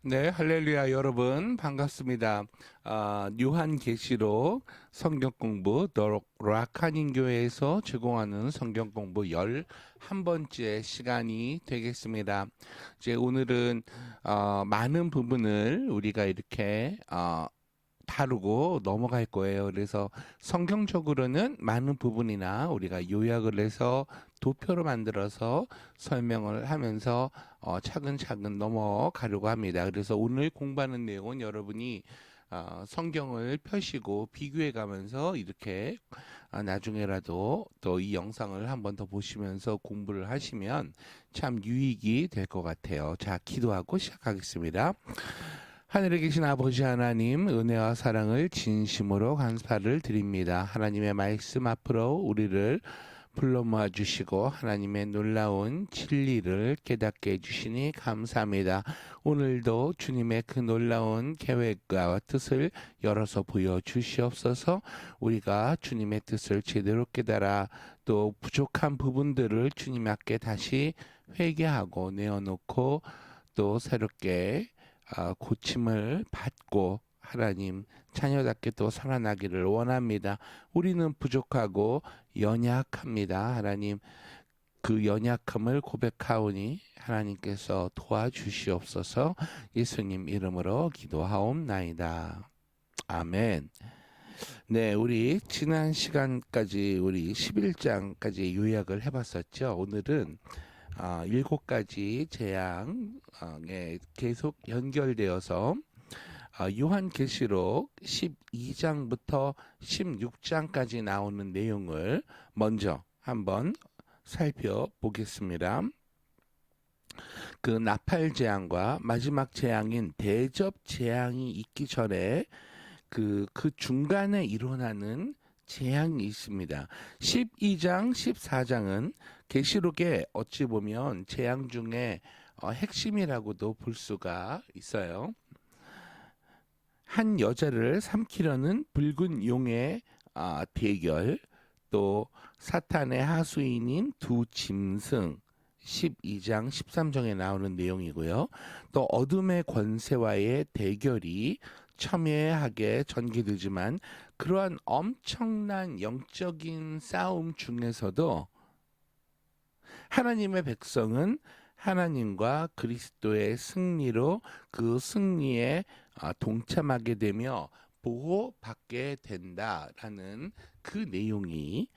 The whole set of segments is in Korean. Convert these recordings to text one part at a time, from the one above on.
네, 할렐루야 여러분 반갑습니다. 요한계시록 성경 공부 더 락하닌 교회에서 제공하는 성경 공부 11번째 시간이 되겠습니다. 이제 오늘은 많은 부분을 우리가 이렇게 다루고 넘어갈 거예요. 그래서 성경적으로는 많은 부분이나 우리가 요약을 해서 도표로 만들어서 설명을 하면서 차근차근 넘어가려고 합니다. 그래서 오늘 공부하는 내용은 여러분이 성경을 펴시고 비교해 가면서 이렇게 나중에라도 또 이 영상을 한번 더 보시면서 공부를 하시면 참 유익이 될 것 같아요. 자, 기도하고 시작하겠습니다. 하늘에 계신 아버지 하나님, 은혜와 사랑을 진심으로 감사를 드립니다. 하나님의 말씀 앞으로 우리를 불러 모아 주시고 하나님의 놀라운 진리를 깨닫게 해주시니 감사합니다. 오늘도 주님의 그 놀라운 계획과 뜻을 열어서 보여주시옵소서. 우리가 주님의 뜻을 제대로 깨달아 또 부족한 부분들을 주님 앞에 다시 회개하고 내어놓고 또 새롭게 고침을 받고 하나님 자녀답게 또 살아나기를 원합니다. 우리는 부족하고 연약합니다. 하나님 그 연약함을 고백하오니 하나님께서 도와주시옵소서. 예수님 이름으로 기도하옵나이다. 아멘. 네, 우리 지난 시간까지 우리 11장까지 요약을 해봤었죠. 오늘은 7가지 재앙에 계속 연결되어서 요한계시록 12장부터 16장까지 나오는 내용을 먼저 한번 살펴보겠습니다. 그 나팔 재앙과 마지막 재앙인 대접 재앙이 있기 전에 그 중간에 일어나는 재앙이 있습니다. 12장, 14장은 계시록에 어찌 보면 재앙 중에 핵심이라고도 볼 수가 있어요. 한 여자를 삼키려는 붉은 용의 대결, 또 사탄의 하수인인 두 짐승, 12장 13장에 나오는 내용이고요. 또 어둠의 권세와의 대결이 첨예하게 전개되지만 그러한 엄청난 영적인 싸움 중에서도 하나님의 백성은 하나님과 그리스도의 승리로 그 승리에 동참하게 되며 보호받게 된다라는 그 내용이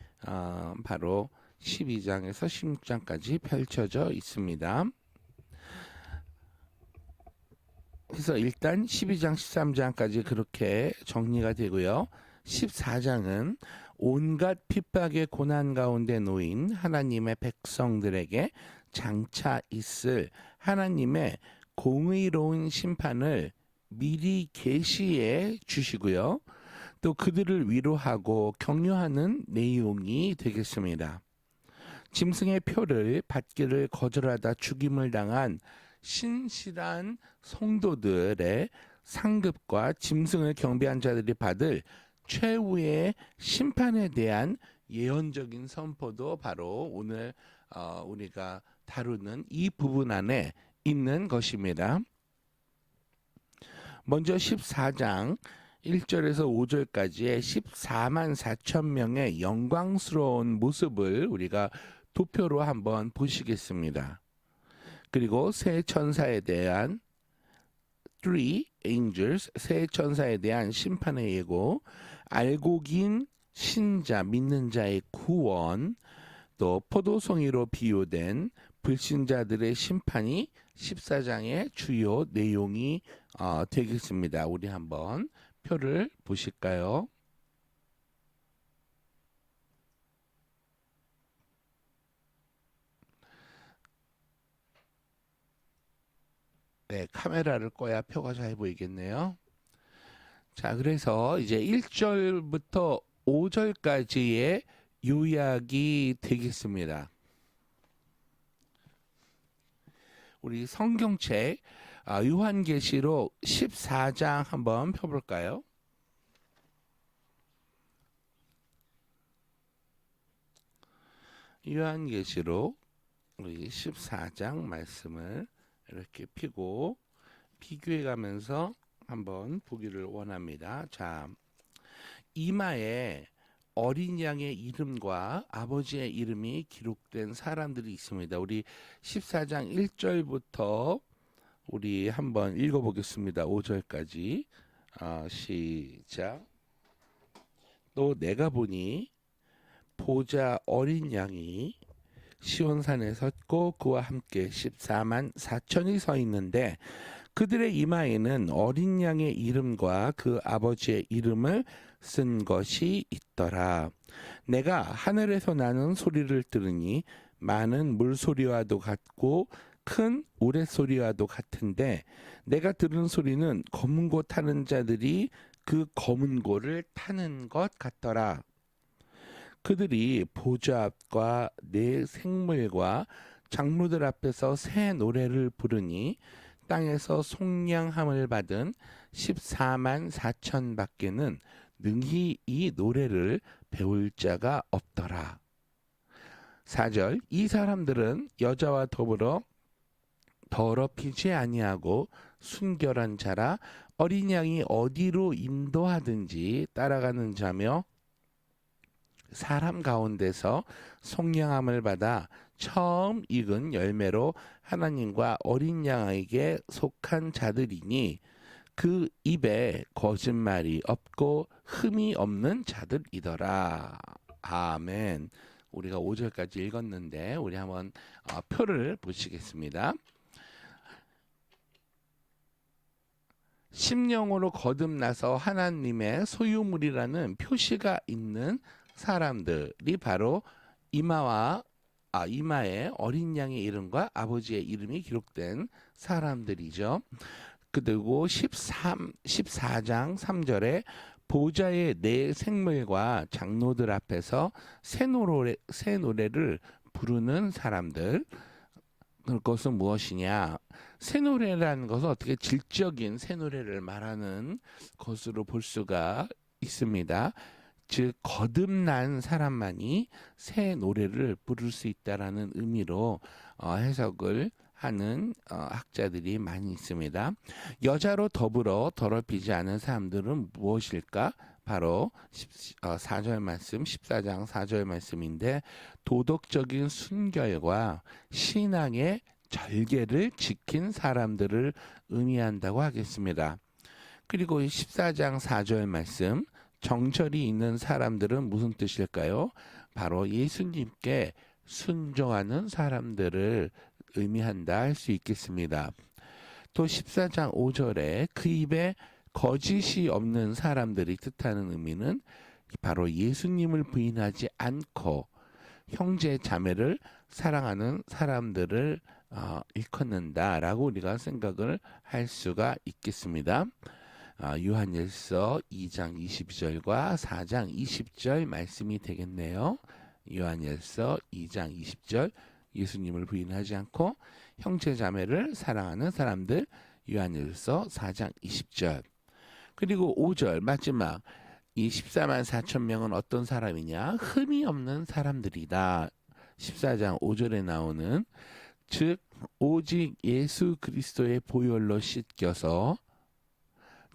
바로 12장에서 16장까지 펼쳐져 있습니다. 그래서 일단 12장, 13장까지 그렇게 정리가 되고요. 14장은 온갖 핍박의 고난 가운데 놓인 하나님의 백성들에게 장차 있을 하나님의 공의로운 심판을 미리 계시해 주시고요. 또 그들을 위로하고 격려하는 내용이 되겠습니다. 짐승의 표를 받기를 거절하다 죽임을 당한 신실한 성도들의 상급과 짐승을 경배한 자들이 받을 최후의 심판에 대한 예언적인 선포도 바로 오늘 우리가 다루는 이 부분 안에 있는 것입니다. 먼저 14장 1절에서 5절까지의 14만 4천 명의 영광스러운 모습을 우리가 도표로 한번 보시겠습니다. 그리고 새 천사에 대한 three angels, 새 천사에 대한 심판의 예고, 알고 긴 신자, 믿는 자의 구원, 또 포도송이로 비유된 불신자들의 심판이 14장의 주요 내용이 되겠습니다. 우리 한번 표를 보실까요? 네, 카메라를 꺼야 표가 잘 보이겠네요. 자, 그래서 이제 1절부터 5절까지의 요약이 되겠습니다. 우리 성경책 요한계시록 14장 한번 펴볼까요? 요한계시록 우리 14장 말씀을 이렇게 펴고 비교해 가면서 한번 보기를 원합니다. 자, 이마에 어린 양의 이름과 아버지의 이름이 기록된 사람들이 있습니다. 우리 14장 1절부터 우리 한번 읽어보겠습니다. 5절까지. 시작. 또 내가 보니 보자 어린 양이 시온산에 섰고 그와 함께 14만 4천이 서 있는데 그들의 이마에는 어린 양의 이름과 그 아버지의 이름을 쓴 것이 있더라. 내가 하늘에서 나는 소리를 들으니 많은 물소리와도 같고 큰 우레소리와도 같은데 내가 들은 소리는 검은 고 타는 자들이 그 검은 고를 타는 것 같더라. 그들이 보좌 앞과 네 생물과 장로들 앞에서 새 노래를 부르니 땅에서 속량함을 받은 14만 4천 밖에는 능히 이 노래를 배울 자가 없더라. 4절 이 사람들은 여자와 더불어 더럽히지 아니하고 순결한 자라 어린 양이 어디로 인도하든지 따라가는 자며 사람 가운데서 속량함을 받아 처음 익은 열매로 하나님과 어린 양에게 속한 자들이니 그 입에 거짓말이 없고 흠이 없는 자들이더라. 아멘. 우리가 5절까지 읽었는데 우리 한번 표를 보시겠습니다. 심령으로 거듭나서 하나님의 소유물이라는 표시가 있는 사람들이 바로 이마에 어린 양의 이름과 아버지의 이름이 기록된 사람들이죠. 그리고 14장 3절에 보좌의 네 생물과 장로들 앞에서 새 노래를 부르는 사람들. 그것은 무엇이냐? 새 노래라는 것은 어떻게 질적인 새 노래를 말하는 것으로 볼 수가 있습니다. 즉 거듭난 사람만이 새 노래를 부를 수 있다라는 의미로 해석을 하는 학자들이 많이 있습니다. 여자로 더불어 더럽히지 않은 사람들은 무엇일까? 바로 4절 말씀, 14장 4절 말씀인데 도덕적인 순결과 신앙의 절개를 지킨 사람들을 의미한다고 하겠습니다. 그리고 14장 4절 말씀, 정절이 있는 사람들은 무슨 뜻일까요? 바로 예수님께 순종하는 사람들을 의미한다 할 수 있겠습니다. 또 14장 5절에 그 입에 거짓이 없는 사람들이 뜻하는 의미는 바로 예수님을 부인하지 않고 형제 자매를 사랑하는 사람들을 일컫는다라고 우리가 생각을 할 수가 있겠습니다. 요한일서 2장 22절과 4장 20절 말씀이 되겠네요. 요한일서 2장 20절 예수님을 부인하지 않고 형제 자매를 사랑하는 사람들 요한일서 4장 20절 그리고 5절 마지막 이 14만 4천 명은 어떤 사람이냐? 흠이 없는 사람들이다. 14장 5절에 나오는 즉 오직 예수 그리스도의 보혈로 씻겨서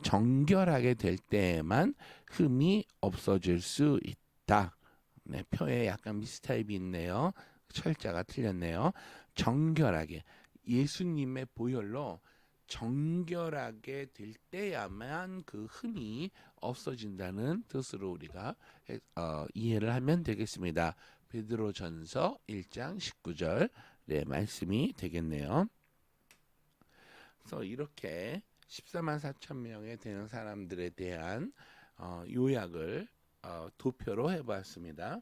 정결하게 될 때에만 흠이 없어질 수 있다. 네, 표에 약간 미스타입이 있네요. 철자가 틀렸네요. 정결하게 예수님의 보혈로 정결하게 될 때야만 그 흠이 없어진다는 뜻으로 우리가 이해를 하면 되겠습니다. 베드로전서 1장 19절의 말씀이 되겠네요. 그래서 이렇게 14만 4천 명에 되는 사람들에 대한 요약을 도표로 해보았습니다.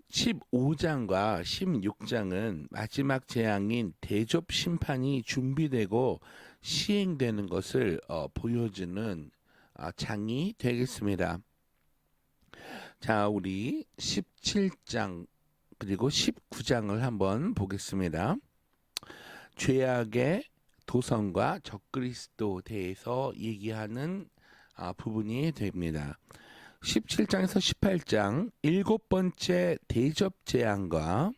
15장과 16장은 마지막 재앙인 대접 심판이 준비되고 시행되는 것을 보여주는 장이 되겠습니다. 자, 우리 17장 그리고 19장을 한번 보겠습니다. 죄악의 도성과 적그리스도 대해서 얘기하는 부분이 됩니다. 17장에서 18장 일곱 번째 대접 재앙과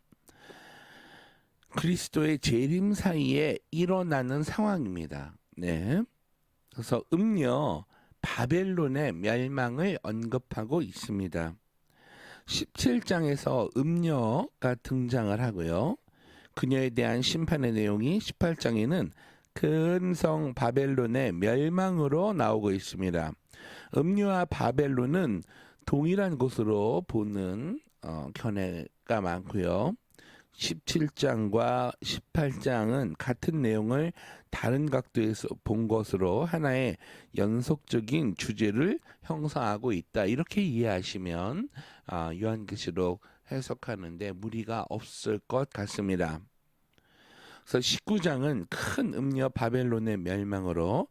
그리스도의 재림 사이에 일어나는 상황입니다. 네. 그래서 음녀 바벨론의 멸망을 언급하고 있습니다. 17장에서 음녀가 등장을 하고요. 그녀에 대한 심판의 내용이 18장에는 큰 성 바벨론의 멸망으로 나오고 있습니다. 음녀와 바벨론은 동일한 곳으로 보는 견해가 많고요. 17장과 18장은 같은 내용을 다른 각도에서 본 것으로 하나의 연속적인 주제를 형성하고 있다. 이렇게 이해하시면 요한계시록 해석하는데 무리가 없을 것 같습니다. 그래서 19장은 큰 음녀 바벨론의 멸망으로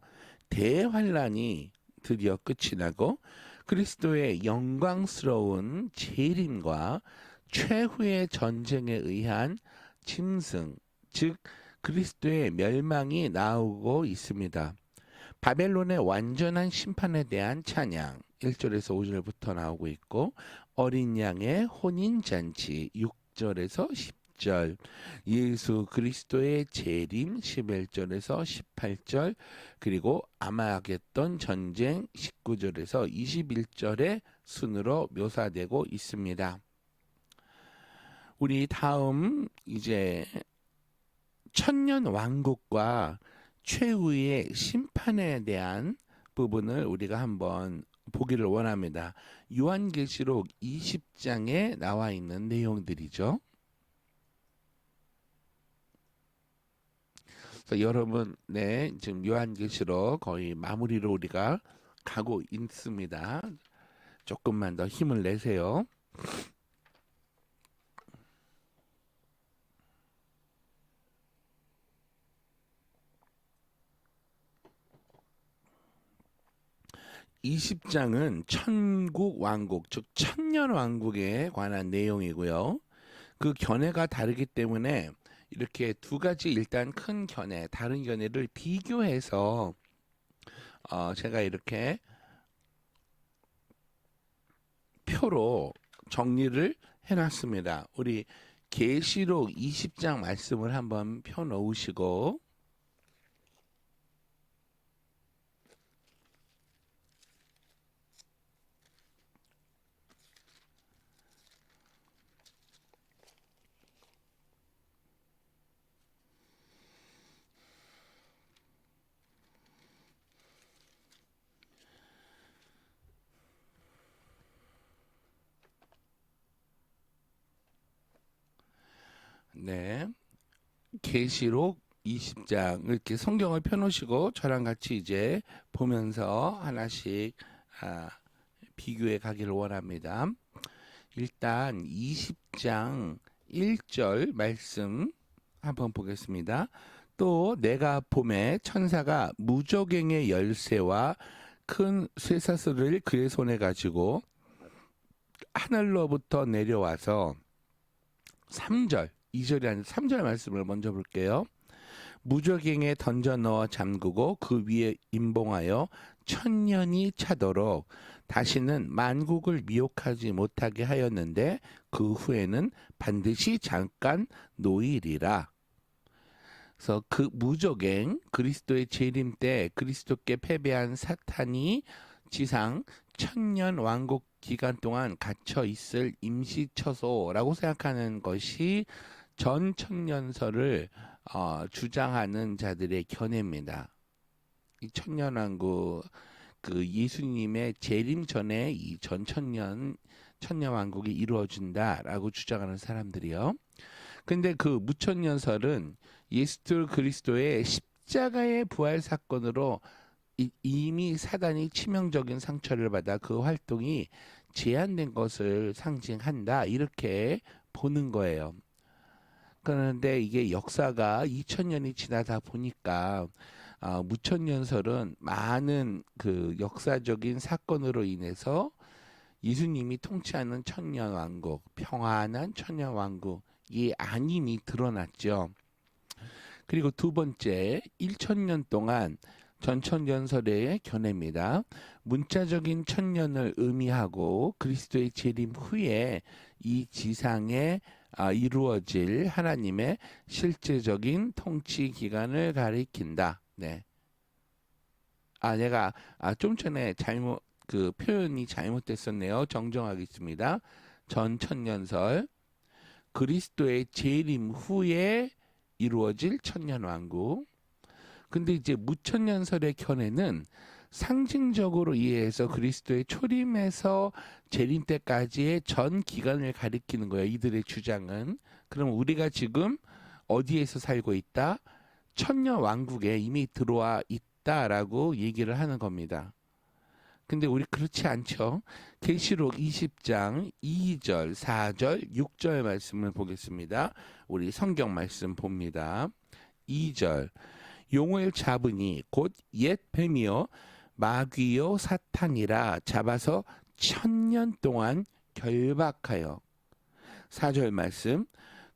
대환란이 드디어 끝이 나고 그리스도의 영광스러운 재림과 최후의 전쟁에 의한 짐승, 즉 그리스도의 멸망이 나오고 있습니다. 바벨론의 완전한 심판에 대한 찬양 1절에서 5절부터 나오고 있고 어린 양의 혼인잔치 6절에서 10절 예수 그리스도의 재림 11절에서 18절 그리고 아마겟돈 전쟁 19절에서 21절의 순으로 묘사되고 있습니다. 우리 다음 이제 천년 왕국과 최후의 심판에 대한 부분을 우리가 한번 보기를 원합니다. 요한계시록 20장에 나와 있는 내용들이죠. 그래서 여러분, 네, 지금 요한계시록 거의 마무리로 우리가 가고 있습니다. 조금만 더 힘을 내세요. 20장은 천국 왕국, 즉 천년 왕국에 관한 내용이고요. 그 견해가 다르기 때문에 이렇게 두 가지 일단 큰 견해, 다른 견해를 비교해서 제가 이렇게 표로 정리를 해놨습니다. 우리 계시록 20장 말씀을 한번 펴 놓으시고 네, 계시록 20장 이렇게 성경을 펴놓으시고 저랑 같이 이제 보면서 하나씩 비교해 가기를 원합니다. 일단 20장 1절 말씀 한번 보겠습니다. 또 내가 봄에 천사가 무저갱의 열쇠와 큰 쇠사슬을 그의 손에 가지고 하늘로부터 내려와서 3절 2절이 아닌 3절 말씀을 먼저 볼게요. 무저갱에 던져 넣어 잠그고 그 위에 임봉하여 천년이 차도록 다시는 만국을 미혹하지 못하게 하였는데 그 후에는 반드시 잠깐 놓이리라. 그래서 그 무저갱 그리스도의 재림 때 그리스도께 패배한 사탄이 지상 천년 왕국 기간 동안 갇혀 있을 임시 처소라고 생각하는 것이 전 천년설을 주장하는 자들의 견해입니다. 이 천년왕국 그 예수님의 재림 전에 이 전 천년왕국이 이루어진다라고 주장하는 사람들이요. 근데 그 무천년설은 예수 그리스도의 십자가의 부활 사건으로 이미 사단이 치명적인 상처를 받아 그 활동이 제한된 것을 상징한다 이렇게 보는 거예요. 그런데 이게 역사가 2000년이 지나다 보니까 무천년설은 많은 그 역사적인 사건으로 인해서 예수님이 통치하는 천년왕국, 평안한 천년왕국이 아님이 드러났죠. 그리고 두 번째, 1000년 동안 전천년설의 견해입니다. 문자적인 천년을 의미하고 그리스도의 재림 후에 이 지상에 이루어질 하나님의 실제적인 통치 기간을 가리킨다. 네. 내가 좀 전에 그 표현이 잘못됐었네요. 정정하겠습니다. 전천년설 그리스도의 재림 후에 이루어질 천년왕국. 근데 이제 무천년설의 견해는 상징적으로 이해해서 그리스도의 초림에서 재림 때까지의 전 기간을 가리키는 거예요. 이들의 주장은. 그럼 우리가 지금 어디에서 살고 있다? 천년 왕국에 이미 들어와 있다라고 얘기를 하는 겁니다. 근데 우리 그렇지 않죠. 계시록 20장 2절, 4절, 6절 말씀을 보겠습니다. 우리 성경 말씀 봅니다. 2절 용을 잡으니 곧 옛 뱀이요 마귀요 사탄이라 잡아서 1000년 동안 결박하여. 4절 말씀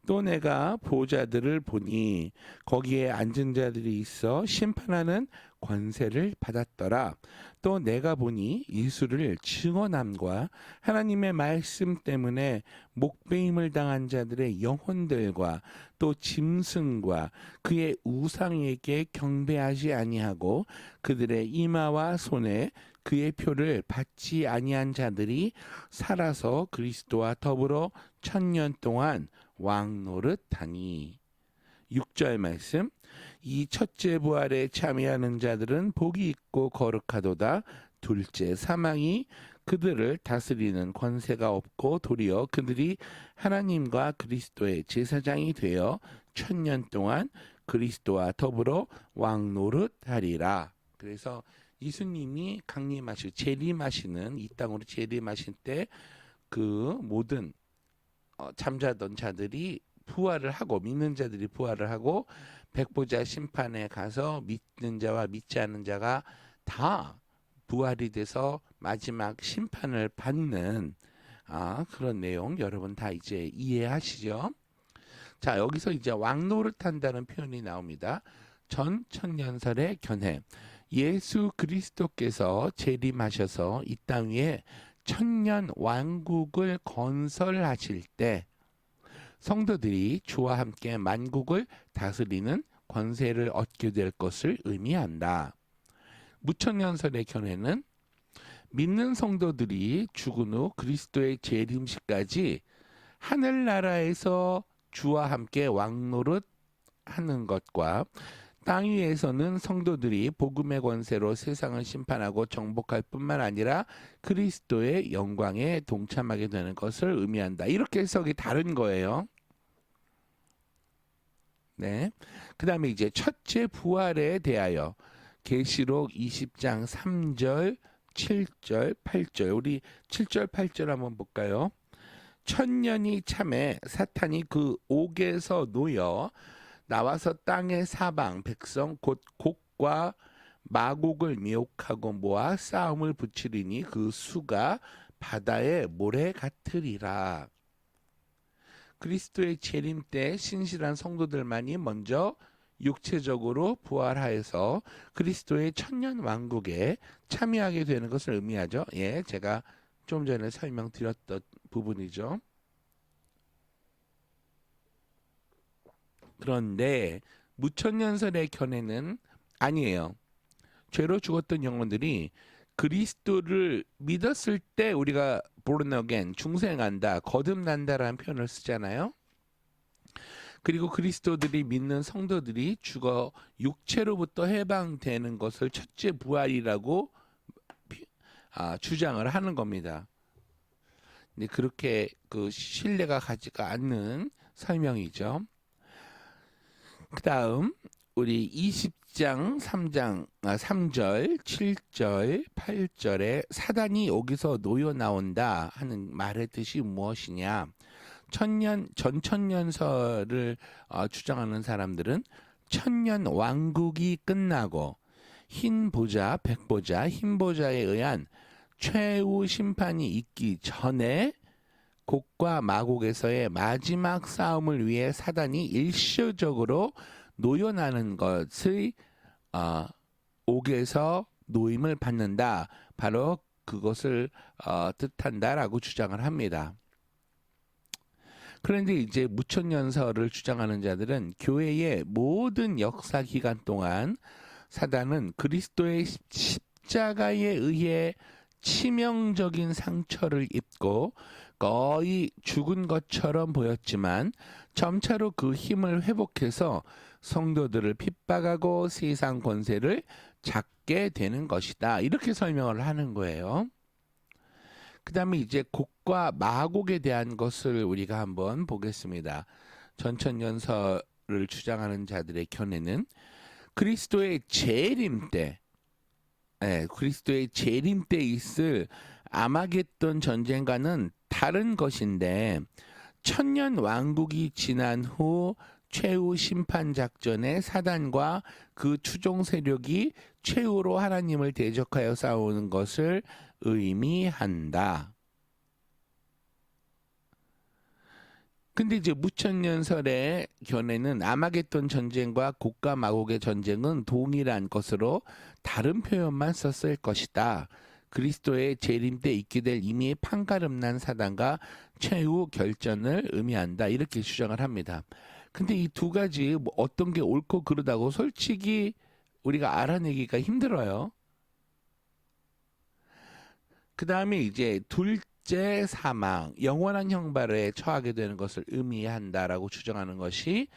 또 내가 보좌들을 보니 거기에 앉은 자들이 있어 심판하는 권세를 받았더라. 또 내가 보니 예수를 증언함과 하나님의 말씀 때문에 목배임을 당한 자들의 영혼들과 또 짐승과 그의 우상에게 경배하지 아니하고 그들의 이마와 손에 그의 표를 받지 아니한 자들이 살아서 그리스도와 더불어 1000년 동안 왕노릇하니. 6절 말씀 이 첫째 부활에 참여하는 자들은 복이 있고 거룩하도다. 둘째 사망이 그들을 다스리는 권세가 없고 도리어 그들이 하나님과 그리스도의 제사장이 되어 1000년 동안 그리스도와 더불어 왕노릇하리라. 그래서 예수님이 재림하시는 이 땅으로 재림하실 때 그 모든 잠자던 자들이 부활을 하고 믿는 자들이 부활을 하고 백보자 심판에 가서 믿는 자와 믿지 않는 자가 다 부활이 돼서 마지막 심판을 받는 그런 내용 여러분 다 이제 이해하시죠? 자, 여기서 이제 왕노릇한다는 표현이 나옵니다. 전천년설의 견해. 예수 그리스도께서 재림하셔서 이 땅 위에 천년 왕국을 건설하실 때 성도들이 주와 함께 만국을 다스리는 권세를 얻게 될 것을 의미한다. 무천년설의 견해는 믿는 성도들이 죽은 후 그리스도의 재림시까지 하늘나라에서 주와 함께 왕노릇 하는 것과 땅 위에서는 성도들이 복음의 권세로 세상을 심판하고 정복할 뿐만 아니라 그리스도의 영광에 동참하게 되는 것을 의미한다. 이렇게 해석이 다른 거예요. 네. 그 다음에 이제 첫째 부활에 대하여 계시록 20장 3절, 7절, 8절. 우리 7절, 8절 한번 볼까요? 천년이 참에 사탄이 그 옥에서 놓여 나와서 땅의 사방 백성 곧 곡과 마곡을 미혹하고 모아 싸움을 붙이리니 그 수가 바다의 모래 같으리라. 그리스도의 재림 때 신실한 성도들만이 먼저 육체적으로 부활하여서 그리스도의 천년 왕국에 참여하게 되는 것을 의미하죠. 예, 제가 좀 전에 설명드렸던 부분이죠. 그런데 무천년설의 견해는 아니에요. 죄로 죽었던 영혼들이 그리스도를 믿었을 때 우리가 born again, 중생한다, 거듭난다라는 표현을 쓰잖아요. 그리고 그리스도들이 믿는 성도들이 죽어 육체로부터 해방되는 것을 첫째 부활이라고 주장을 하는 겁니다. 근데 그렇게 그 신뢰가 가지가 않는 설명이죠. 그 다음 우리 20장 3절 7절 8절에 사단이 여기서 놓여 나온다 하는 말의 뜻이 무엇이냐. 전천년설을 주장하는 사람들은 천년 왕국이 끝나고 흰 보좌, 백보좌, 흰 보좌에 의한 최후 심판이 있기 전에 곡과 마곡에서의 마지막 싸움을 위해 사단이 일시적으로 노여나는 것의 옥에서 노임을 받는다. 바로 그것을 뜻한다라고 주장을 합니다. 그런데 이제 무천년설을 주장하는 자들은 교회의 모든 역사 기간 동안 사단은 그리스도의 십자가에 의해 치명적인 상처를 입고 거의 죽은 것처럼 보였지만 점차로 그 힘을 회복해서 성도들을 핍박하고 세상 권세를 잡게 되는 것이다. 이렇게 설명을 하는 거예요. 그 다음에 이제 곡과 마곡에 대한 것을 우리가 한번 보겠습니다. 전천년설을 주장하는 자들의 견해는 그리스도의 재림 때, 그리스도의 재림 때 있을 아마겟돈 전쟁과는 다른 것인데 천년 왕국이 지난 후 최후 심판 작전에 사단과 그 추종 세력이 최후로 하나님을 대적하여 싸우는 것을 의미한다. 근데 이제 무천년설의 견해는 아마겟돈 전쟁과 곡과 마곡의 전쟁은 동일한 것으로 다른 표현만 썼을 것이다. 그리스도의 재림 때 있게 될 이미 판가름난 사단과 최후 결전을 의미한다. 이렇게 주장을 합니다. 근데 이 두 가지 뭐 어떤 게 옳고 그르다고 솔직히 우리가 알아내기가 힘들어요. 그 다음에 이제 둘째 사망, 영원한 형벌에 처하게 되는 것을 의미한다라고 주장하는 것이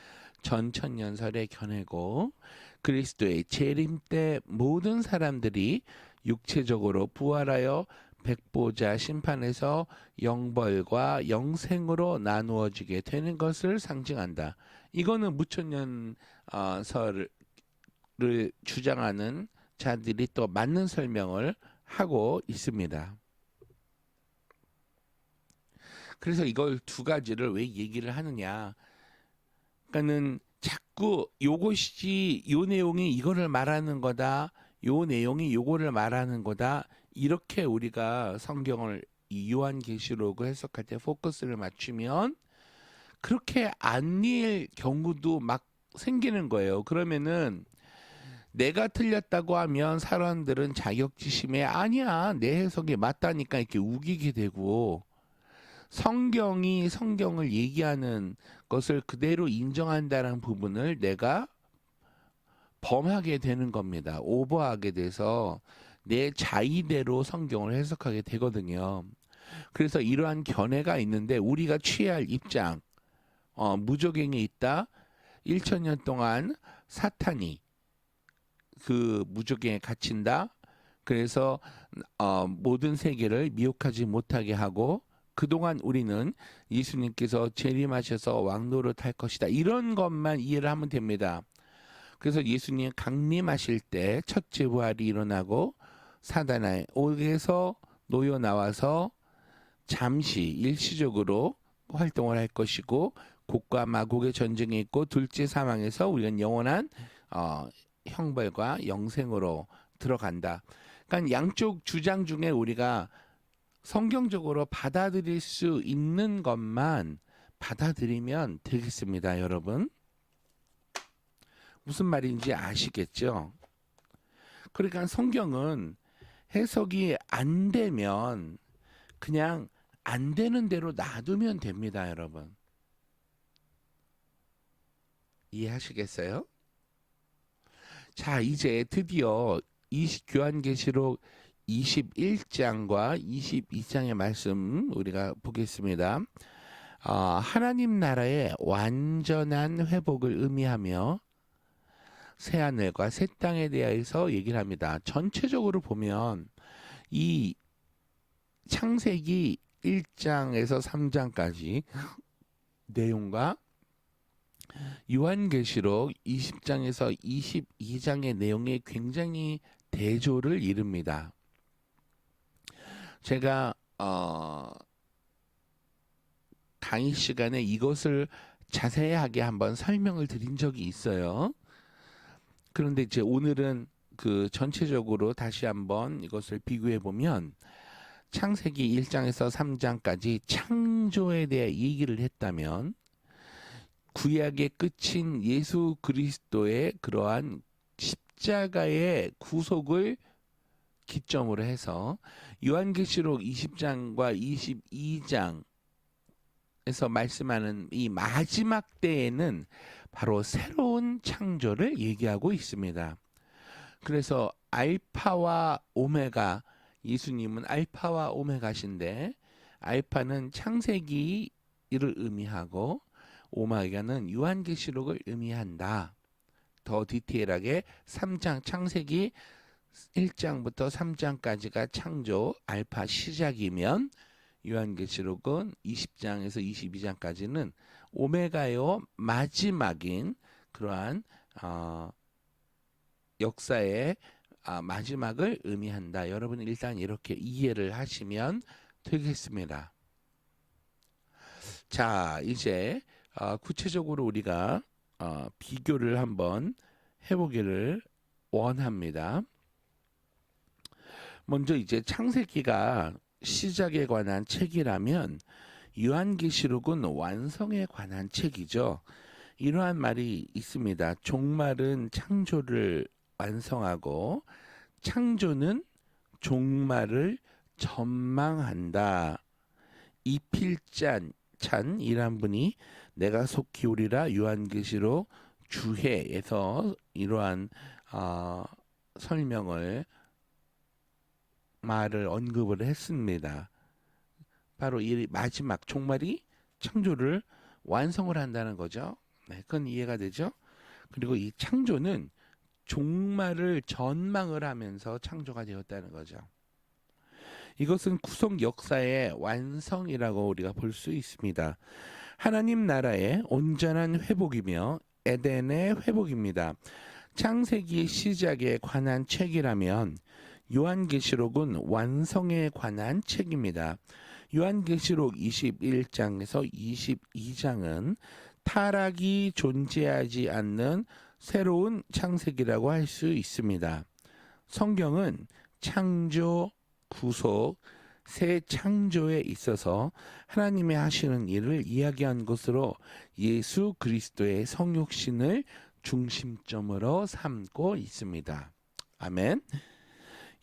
전천년설의 견해고, 그리스도의 재림 때 모든 사람들이 육체적으로 부활하여 백보자 심판에서 영벌과 영생으로 나누어지게 되는 것을 상징한다. 이거는 무천년설을 주장하는 자들이 또 맞는 설명을 하고 있습니다. 그래서 이걸 두 가지를 왜 얘기를 하느냐? 그러니까는 자꾸 요것이 요 내용이 이거를 말하는 거다. 요 내용이 요거를 말하는 거다. 이렇게 우리가 성경을 이 요한계시록을 해석할 때 포커스를 맞추면 그렇게 아닐 경우도 막 생기는 거예요. 그러면은 내가 틀렸다고 하면 사람들은 자격지심에 아니야 내 해석이 맞다니까 이렇게 우기게 되고, 성경이 성경을 얘기하는 것을 그대로 인정한다는 부분을 내가 범하게 되는 겁니다. 오버하게 돼서 내 자의대로 성경을 해석하게 되거든요. 그래서 이러한 견해가 있는데 우리가 취해야 할 입장, 무적행에 있다. 1000년 동안 사탄이 그 무적행에 갇힌다. 그래서 모든 세계를 미혹하지 못하게 하고 그동안 우리는 예수님께서 재림하셔서 왕노릇 할 것이다. 이런 것만 이해를 하면 됩니다. 그래서 예수님 강림하실 때 첫째 부활이 일어나고 사단의 옥에서 놓여 나와서 잠시 일시적으로 활동을 할 것이고, 곡과 마곡의 전쟁이 있고 둘째 사망에서 우리는 영원한 형벌과 영생으로 들어간다. 그러니까 양쪽 주장 중에 우리가 성경적으로 받아들일 수 있는 것만 받아들이면 되겠습니다, 여러분. 무슨 말인지 아시겠죠? 그러니까 성경은 해석이 안 되면 그냥 안 되는 대로 놔두면 됩니다, 여러분. 이해하시겠어요? 자, 이제 드디어 교한계시록 21장과 22장의 말씀 우리가 보겠습니다. 하나님 나라의 완전한 회복을 의미하며 새하늘과 새 땅에 대해서 얘기를 합니다. 전체적으로 보면 이 창세기 1장에서 3장까지 내용과 요한계시록 20장에서 22장의 내용이 굉장히 대조를 이룹니다. 제가 강의 시간에 이것을 자세하게 한번 설명을 드린 적이 있어요. 그런데 이제 오늘은 그 전체적으로 다시 한번 이것을 비교해 보면 창세기 1장에서 3장까지 창조에 대해 얘기를 했다면 구약의 끝인 예수 그리스도의 그러한 십자가의 구속을 기점으로 해서 요한계시록 20장과 22장 말씀하는 이 마지막 때에는 바로 새로운 창조를 얘기하고 있습니다. 그래서 알파와 오메가, 예수님은 알파와 오메가신데 알파는 창세기를 의미하고 오메가는 요한계시록을 의미한다. 더 디테일하게 3장 창세기 1장부터 3장까지가 창조 알파 시작이면 요한계시록은 20장에서 22장까지는 오메가요 마지막인 그러한 역사의 마지막을 의미한다. 여러분 일단 이렇게 이해를 하시면 되겠습니다. 자, 이제 구체적으로 우리가 비교를 한번 해보기를 원합니다. 먼저 이제 창세기가 시작에 관한 책이라면 요한계시록은 완성에 관한 책이죠. 이러한 말이 있습니다. 종말은 창조를 완성하고 창조는 종말을 전망한다. 이필찬이란 분이 내가 속히 오리라 요한계시록 주해에서 이러한 설명을 말을 언급을 했습니다. 바로 이 마지막 종말이 창조를 완성을 한다는 거죠. 네, 그건 이해가 되죠? 그리고 이 창조는 종말을 전망을 하면서 창조가 되었다는 거죠. 이것은 구속 역사의 완성이라고 우리가 볼 수 있습니다. 하나님 나라의 온전한 회복이며 에덴의 회복입니다. 창세기 시작에 관한 책이라면 요한계시록은 완성에 관한 책입니다. 요한계시록 21장에서 22장은 타락이 존재하지 않는 새로운 창세기라고 할 수 있습니다. 성경은 창조, 구속, 새 창조에 있어서 하나님이 하시는 일을 이야기한 것으로 예수 그리스도의 성육신을 중심점으로 삼고 있습니다. 아멘.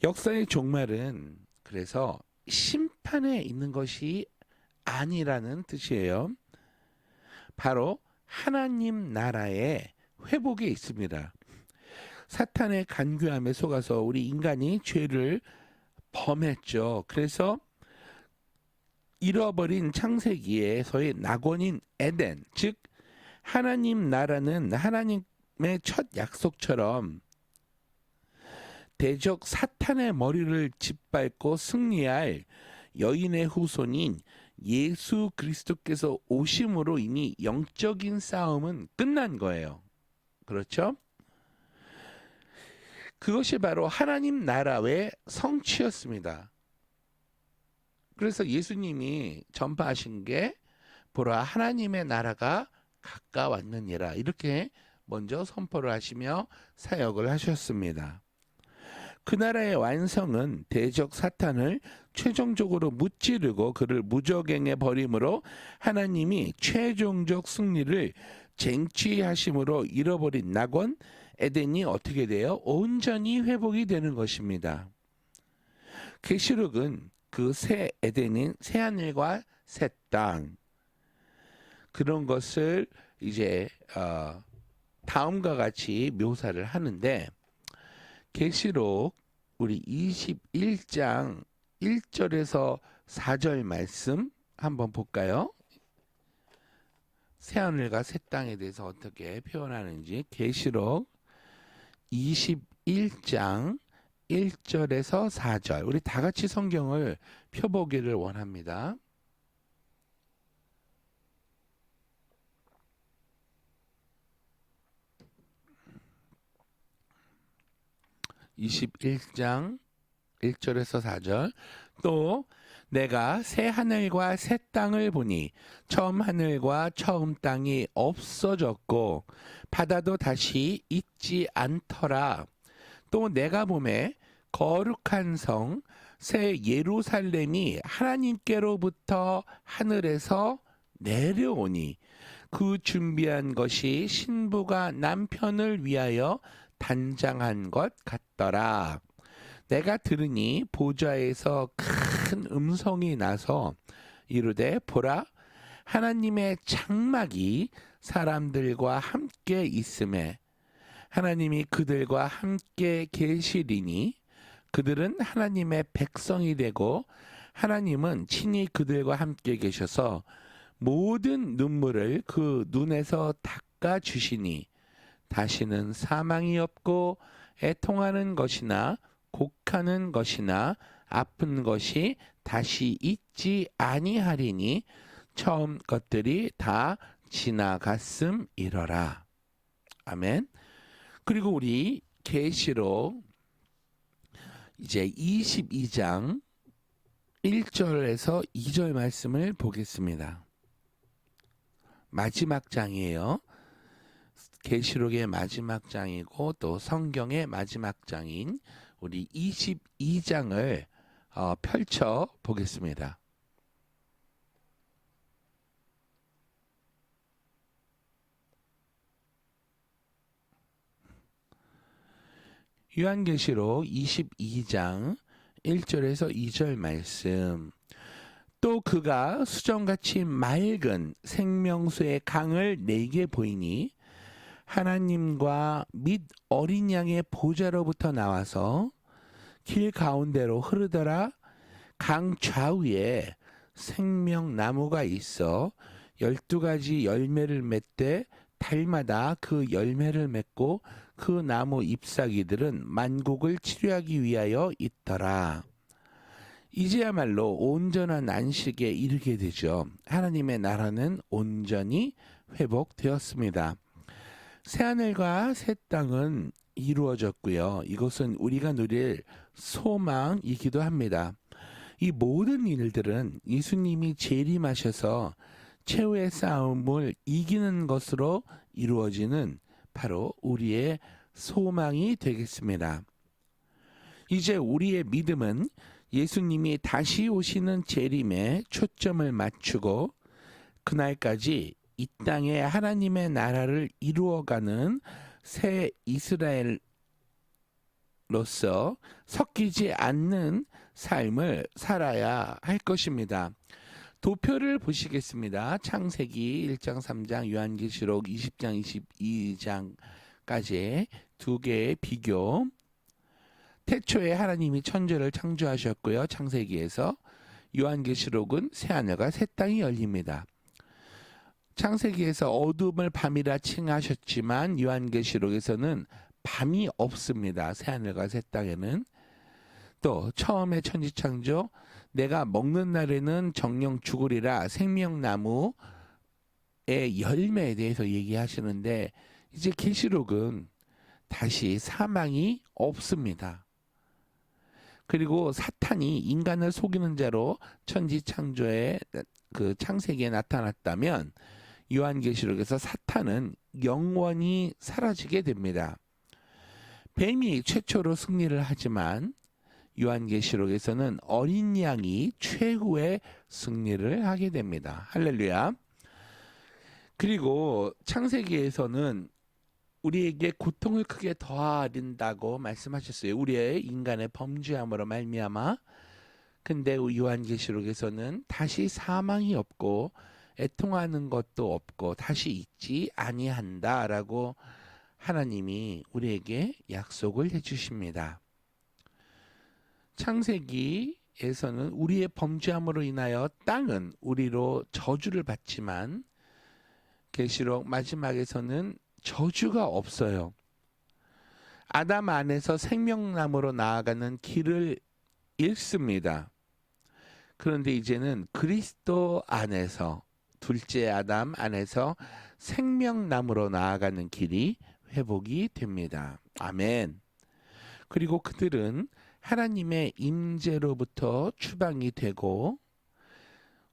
역사의 종말은 그래서 심판에 있는 것이 아니라는 뜻이에요. 바로 하나님 나라의 회복에 있습니다. 사탄의 간교함에 속아서 우리 인간이 죄를 범했죠. 그래서 잃어버린 창세기에서의 낙원인 에덴, 즉 하나님 나라는 하나님의 첫 약속처럼 대적 사탄의 머리를 짓밟고 승리할 여인의 후손인 예수 그리스도께서 오심으로 이미 영적인 싸움은 끝난 거예요. 그렇죠? 그것이 바로 하나님 나라의 성취였습니다. 그래서 예수님이 전파하신 게 보라 하나님의 나라가 가까웠느니라 이렇게 먼저 선포를 하시며 사역을 하셨습니다. 그 나라의 완성은 대적 사탄을 최종적으로 무찌르고 그를 무적행에 버림으로 하나님이 최종적 승리를 쟁취하심으로 잃어버린 낙원 에덴이 어떻게 돼요? 온전히 회복이 되는 것입니다. 계시록은 그 새 에덴인 새 하늘과 새 땅 그런 것을 이제 다음과 같이 묘사를 하는데 계시록 우리 21장 1절에서 4절 말씀 한번 볼까요? 새하늘과 새 땅에 대해서 어떻게 표현하는지 계시록 21장 1절에서 4절 우리 다 같이 성경을 펴보기를 원합니다. 21장 1절에서 4절 또 내가 새 하늘과 새 땅을 보니 처음 하늘과 처음 땅이 없어졌고 바다도 다시 있지 않더라. 또 내가 보매 거룩한 성 새 예루살렘이 하나님께로부터 하늘에서 내려오니 그 준비한 것이 신부가 남편을 위하여 단장한 것 같더라. 내가 들으니 보좌에서 큰 음성이 나서 이르되 보라 하나님의 장막이 사람들과 함께 있음에 하나님이 그들과 함께 계시리니 그들은 하나님의 백성이 되고 하나님은 친히 그들과 함께 계셔서 모든 눈물을 그 눈에서 닦아 주시니 다시는 사망이 없고 애통하는 것이나 곡하는 것이나 아픈 것이 다시 있지 아니하리니 처음 것들이 다 지나갔음이러라. 아멘. 그리고 우리 계시록 이제 22장 1절에서 2절 말씀을 보겠습니다. 마지막 장이에요. 계시록의 마지막 장이고 또 성경의 마지막 장인 우리 22장을 펼쳐 보겠습니다. 요한계시록 22장 1절에서 2절 말씀. 또 그가 수정같이 맑은 생명수의 강을 내게 보이니 하나님과 및 어린 양의 보좌로부터 나와서 길 가운데로 흐르더라. 강 좌우에 생명나무가 있어 12가지 열매를 맺되 달마다 그 열매를 맺고 그 나무 잎사귀들은 만국을 치료하기 위하여 있더라. 이제야말로 온전한 안식에 이르게 되죠. 하나님의 나라는 온전히 회복되었습니다. 새하늘과 새 땅은 이루어졌고요. 이것은 우리가 누릴 소망이기도 합니다. 이 모든 일들은 예수님이 재림하셔서 최후의 싸움을 이기는 것으로 이루어지는 바로 우리의 소망이 되겠습니다. 이제 우리의 믿음은 예수님이 다시 오시는 재림에 초점을 맞추고 그날까지 이 땅에 하나님의 나라를 이루어가는 새 이스라엘로서 섞이지 않는 삶을 살아야 할 것입니다. 도표를 보시겠습니다. 창세기 1장, 3장, 요한계시록 20장, 22장까지 두 개의 비교. 태초에 하나님이 천지를 창조하셨고요. 창세기에서 요한계시록은 새하늘과 새 땅이 열립니다. 창세기에서 어둠을 밤이라 칭하셨지만 요한계시록에서는 밤이 없습니다. 새하늘과 새 땅에는. 또 처음에 천지창조 내가 먹는 날에는 정령 죽으리라 생명나무의 열매에 대해서 얘기하시는데 이제 계시록은 다시 사망이 없습니다. 그리고 사탄이 인간을 속이는 자로 천지창조의 그 창세기에 나타났다면 요한계시록에서 사탄은 영원히 사라지게 됩니다. 뱀이 최초로 승리를 하지만 요한계시록에서는 어린 양이 최후의 승리를 하게 됩니다. 할렐루야. 그리고 창세기에서는 우리에게 고통을 크게 더하린다고 말씀하셨어요. 우리의 인간의 범죄함으로 말미암아. 근데 요한계시록에서는 다시 사망이 없고 애통하는 것도 없고 다시 있지 아니한다라고 하나님이 우리에게 약속을 해주십니다. 창세기에서는 우리의 범죄함으로 인하여 땅은 우리로 저주를 받지만 계시록 마지막에서는 저주가 없어요. 아담 안에서 생명나무로 나아가는 길을 읽습니다. 그런데 이제는 그리스도 안에서 둘째 아담 안에서 생명나무로 나아가는 길이 회복이 됩니다. 아멘. 그리고 그들은 하나님의 임재로부터 추방이 되고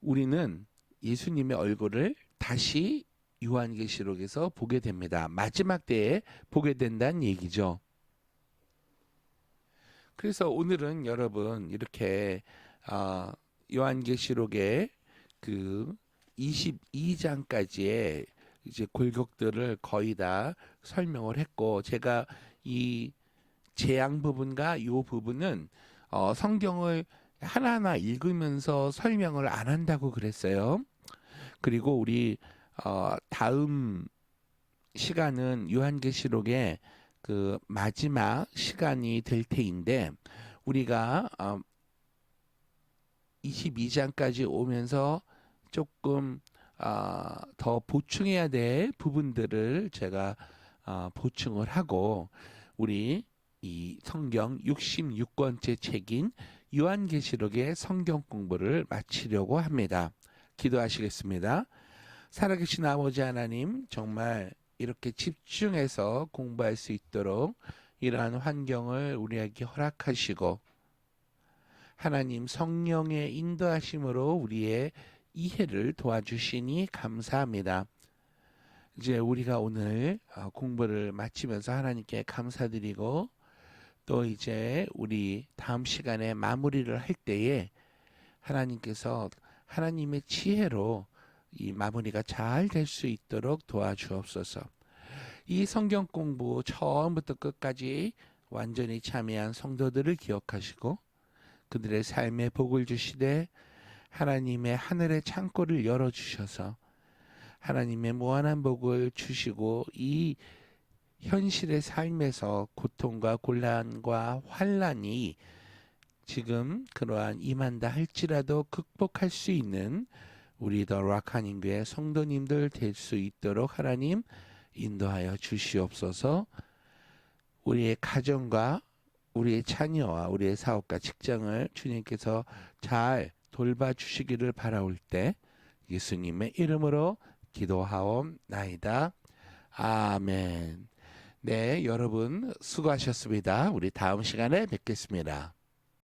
우리는 예수님의 얼굴을 다시 요한계시록에서 보게 됩니다. 마지막 때에 보게 된다는 얘기죠. 그래서 오늘은 여러분 이렇게 요한계시록의 그 22장까지의 이제 골격들을 거의 다 설명을 했고 제가 이 재앙 부분과 이 부분은 성경을 하나하나 읽으면서 설명을 안 한다고 그랬어요. 그리고 우리 다음 시간은 요한계시록의 그 마지막 시간이 될 테인데 우리가 22장까지 오면서 조금 더 보충해야 될 부분들을 제가 보충을 하고 우리 이 성경 66권째 책인 요한계시록의 성경 공부를 마치려고 합니다. 기도하시겠습니다. 살아계신 아버지 하나님, 정말 이렇게 집중해서 공부할 수 있도록 이러한 환경을 우리에게 허락하시고 하나님 성령의 인도하심으로 우리의 이해를 도와주시니 감사합니다. 이제 우리가 오늘 공부를 마치면서 하나님께 감사드리고 또 이제 우리 다음 시간에 마무리를 할 때에 하나님께서 하나님의 지혜로 이 마무리가 잘 될 수 있도록 도와주옵소서. 이 성경 공부 처음부터 끝까지 완전히 참여한 성도들을 기억하시고 그들의 삶에 복을 주시되 하나님의 하늘의 창고를 열어주셔서 하나님의 무한한 복을 주시고 이 현실의 삶에서 고통과 곤란과 환란이 지금 그러한 임한다 할지라도 극복할 수 있는 우리 더 락하님 교회 성도님들 될 수 있도록 하나님 인도하여 주시옵소서. 우리의 가정과 우리의 자녀와 우리의 사업과 직장을 주님께서 잘 돌봐주시기를 바라올 때 예수님의 이름으로 기도하옵나이다. 아멘. 네, 여러분 수고하셨습니다. 우리 다음 시간에 뵙겠습니다.